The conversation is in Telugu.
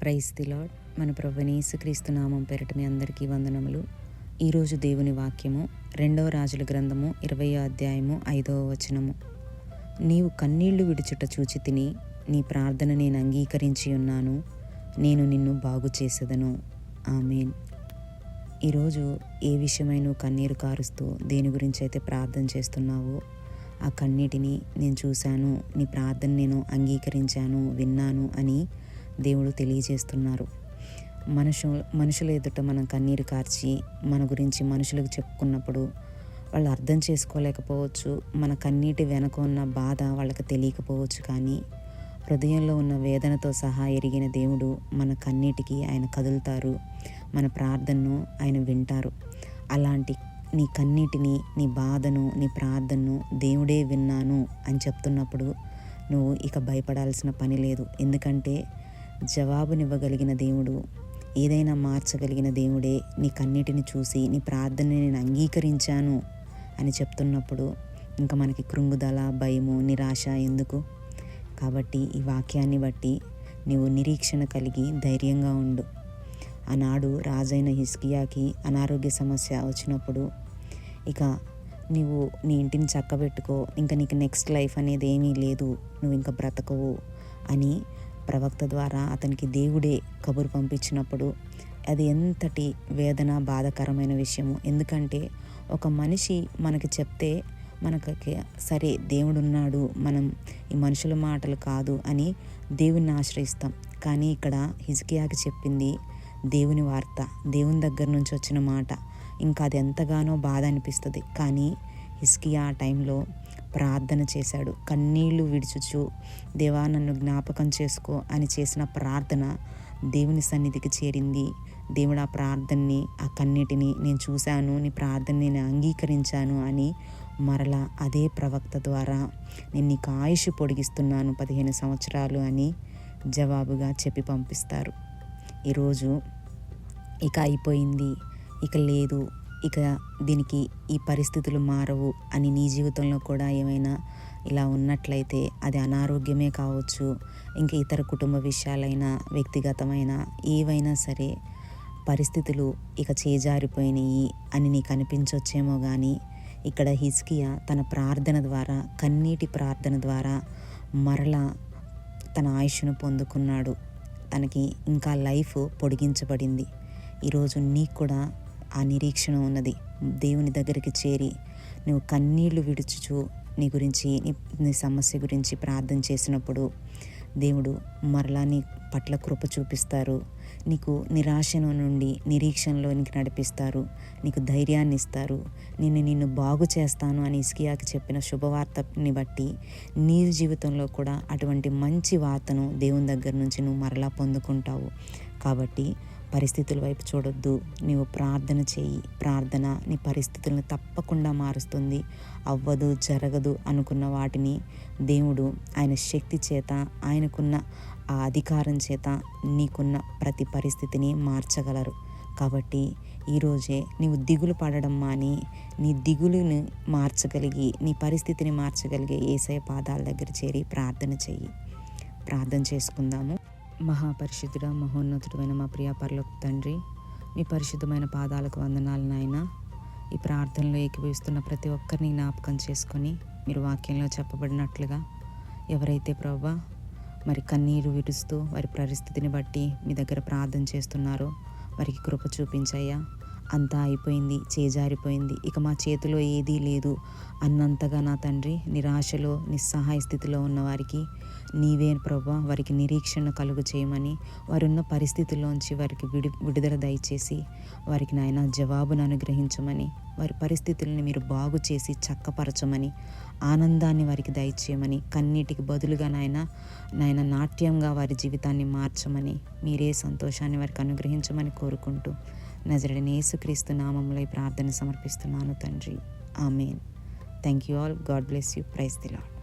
Praise the lord. మన ప్రభువైన యేసుక్రీస్తు నామం పేరిట మీ అందరికీ వందనములు. ఈరోజు దేవుని వాక్యము 2వ రాజుల గ్రంథము 20వ అధ్యాయము 5వ వచనము. నీవు కన్నీళ్లు విడుచుట చూచి తిని నీ ప్రార్థన నేను అంగీకరించి ఉన్నాను, నేను నిన్ను బాగు చేసేదను. ఆమేన్. ఈరోజు ఏ విషయమై నువ్వు కన్నీరు కారుస్తూ దేని గురించి అయితే ప్రార్థన చేస్తున్నావో ఆ కన్నీటిని నేను చూశాను, నీ ప్రార్థన నేను అంగీకరించాను, విన్నాను అని దేవుడు తెలియజేస్తున్నారు. మనుషుల ఎదుట మనం కన్నీరు కార్చి మన గురించి మనుషులకు చెప్పుకున్నప్పుడు వాళ్ళు అర్థం చేసుకోలేకపోవచ్చు, మన కన్నీటి వెనక ఉన్న బాధ వాళ్ళకి తెలియకపోవచ్చు. కానీ హృదయంలో ఉన్న వేదనతో సహా ఎరిగిన దేవుడు మన కన్నీటికి ఆయన కదులుతారు, మన ప్రార్థనను ఆయన వింటారు. అలాంటి నీ కన్నీటిని, నీ బాధను, నీ ప్రార్థనను దేవుడే విన్నాను అని చెప్తున్నప్పుడు నువ్వు ఇక భయపడాల్సిన పని లేదు. ఎందుకంటే జవాబునివ్వగలిగిన దేవుడు, ఏదైనా మార్చగలిగిన దేవుడే నీ కన్నీటిని చూసి నీ ప్రార్థనని నేను అంగీకరించాను అని చెప్తున్నప్పుడు ఇంకా మనకి కృంగుదల, భయము, నిరాశ ఎందుకు? కాబట్టి ఈ వాక్యాన్ని బట్టి నీవు నిరీక్షణ కలిగి ధైర్యంగా ఉండు. ఆనాడు రాజైన హిజ్కియాకి అనారోగ్య సమస్య వచ్చినప్పుడు ఇక నీవు నీ ఇంటిని చక్కబెట్టుకో, ఇంకా నీకు నెక్స్ట్ లైఫ్ అనేది ఏమీ లేదు, నువ్వు ఇంకా బ్రతకవు అని ప్రవక్త ద్వారా అతనికి దేవుడే కబురు పంపించినప్పుడు అది ఎంతటి వేదన, బాధాకరమైన విషయము. ఎందుకంటే ఒక మనిషి మనకి చెప్తే మనకి సరే దేవుడున్నాడు, మనం ఈ మనుషుల మాటలు కాదు అని దేవుణ్ణి ఆశ్రయిస్తాం. కానీ ఇక్కడ హిజ్కియాకి చెప్పింది దేవుని వార్త, దేవుని దగ్గర నుంచి వచ్చిన మాట. ఇంకా అది ఎంతగానో బాధ అనిపిస్తుంది. కానీ హిజ్కియా ఆ టైంలో ప్రార్థన చేశాడు. కన్నీళ్లు విడుచుచు దేవా నన్ను జ్ఞాపకం చేసుకో అని చేసిన ప్రార్థన దేవుని సన్నిధికి చేరింది. దేవుడు ఆ ప్రార్థనని, ఆ కన్నీటిని నేను చూశాను, నీ ప్రార్థనని నేను అంగీకరించాను అని మరలా అదే ప్రవక్త ద్వారా నేను నీకు ఆయుష్ పొడిగిస్తున్నాను 15 సంవత్సరాలు అని జవాబుగా చెప్పి పంపిస్తారు. ఈరోజు ఇక అయిపోయింది, ఇక లేదు, ఇక దీనికి ఈ పరిస్థితులు మారవు అని నీ జీవితంలో కూడా ఏమైనా ఇలా ఉన్నట్లయితే అది అనారోగ్యమే కావచ్చు, ఇంకా ఇతర కుటుంబ విషయాలైనా, వ్యక్తిగతమైన ఏవైనా సరే పరిస్థితులు ఇక చేజారిపోయినాయి అని నీకు అనిపించొచ్చేమో. కానీ ఇక్కడ హిజ్కియా తన ప్రార్థన ద్వారా, కన్నీటి ప్రార్థన ద్వారా మరలా తన ఆయుష్ను పొందుకున్నాడు. తనకి ఇంకా లైఫ్ పొడిగించబడింది. ఈరోజు నీకు కూడా ఆ నిరీక్షణ ఉన్నది. దేవుని దగ్గరికి చేరి నువ్వు కన్నీళ్లు విడుచుచు నీ గురించి, నీ సమస్య గురించి ప్రార్థన చేసినప్పుడు దేవుడు మరలా నీ పట్ల కృప చూపిస్తారు. నీకు నిరాశను నుండి నిరీక్షణలోనికి నడిపిస్తారు, నీకు ధైర్యాన్ని ఇస్తారు. నిన్ను బాగు చేస్తాను అని హిజ్కియాకి చెప్పిన శుభవార్తని బట్టి నీ జీవితంలో కూడా అటువంటి మంచి వార్తను దేవుని దగ్గర నుంచి నువ్వు మరలా పొందుకుంటావు. కాబట్టి పరిస్థితుల వైపు చూడొద్దు, నీవు ప్రార్థన చేయి. ప్రార్థన నీ పరిస్థితులను తప్పకుండా మారుస్తుంది. అవ్వదు, జరగదు అనుకున్న వాటిని దేవుడు ఆయన శక్తి చేత, ఆయనకున్న ఆ అధికారం చేత నీకున్న ప్రతి పరిస్థితిని మార్చగలరు. కాబట్టి ఈరోజే నీవు దిగులు పడడం మాని, నీ దిగులుని మార్చగలిగి, నీ పరిస్థితిని మార్చగలిగే యేసయ్య పాదాల దగ్గర చేరి ప్రార్థన చెయ్యి. ప్రార్థన చేసుకుందాము. మహాపరిశుద్ధుడా, మహోన్నతుడైన మా ప్రియ పరలోక తండ్రి, మీ పరిశుద్ధమైన పాదాలకు వందనాలు నాయన. ఈ ప్రార్థనలో ఏకీభవిస్తున్న ప్రతి ఒక్కరిని జ్ఞాపకం చేసుకొని మీరు వాక్యంలో చెప్పబడినట్లుగా ఎవరైతే ప్రభువా మరి కన్నీరు విడుస్తూ వారి పరిస్థితిని బట్టి మీ దగ్గర ప్రార్థన చేస్తున్నారో వారికి కృప చూపించయ్యా. అంతా అయిపోయింది, చేజారిపోయింది, ఇక మా చేతిలో ఏదీ లేదు అన్నంతగా నా తండ్రి నిరాశలో, నిస్సహాయ స్థితిలో ఉన్న వారికి నీవే ప్రభువా వారికి నిరీక్షణ కలుగు చేయమని, వారున్న పరిస్థితుల్లోంచి వారికి విడుదల దయచేసి వారికి నాయన జవాబును అనుగ్రహించమని, వారి పరిస్థితులను మీరు బాగు చేసి చక్కపరచమని, ఆనందాన్ని వారికి దయచేయమని, కన్నీటికి బదులుగా నాయన నాట్యంగా వారి జీవితాన్ని మార్చమని, మీరే సంతోషాన్ని వారికి అనుగ్రహించమని కోరుకుంటూ నజరేయుడైన యేసుక్రీస్తు నామములో ఈ ప్రార్థన సమర్పిస్తున్నాను తండ్రి. Amen. Thank you all. God bless you. Praise the lord.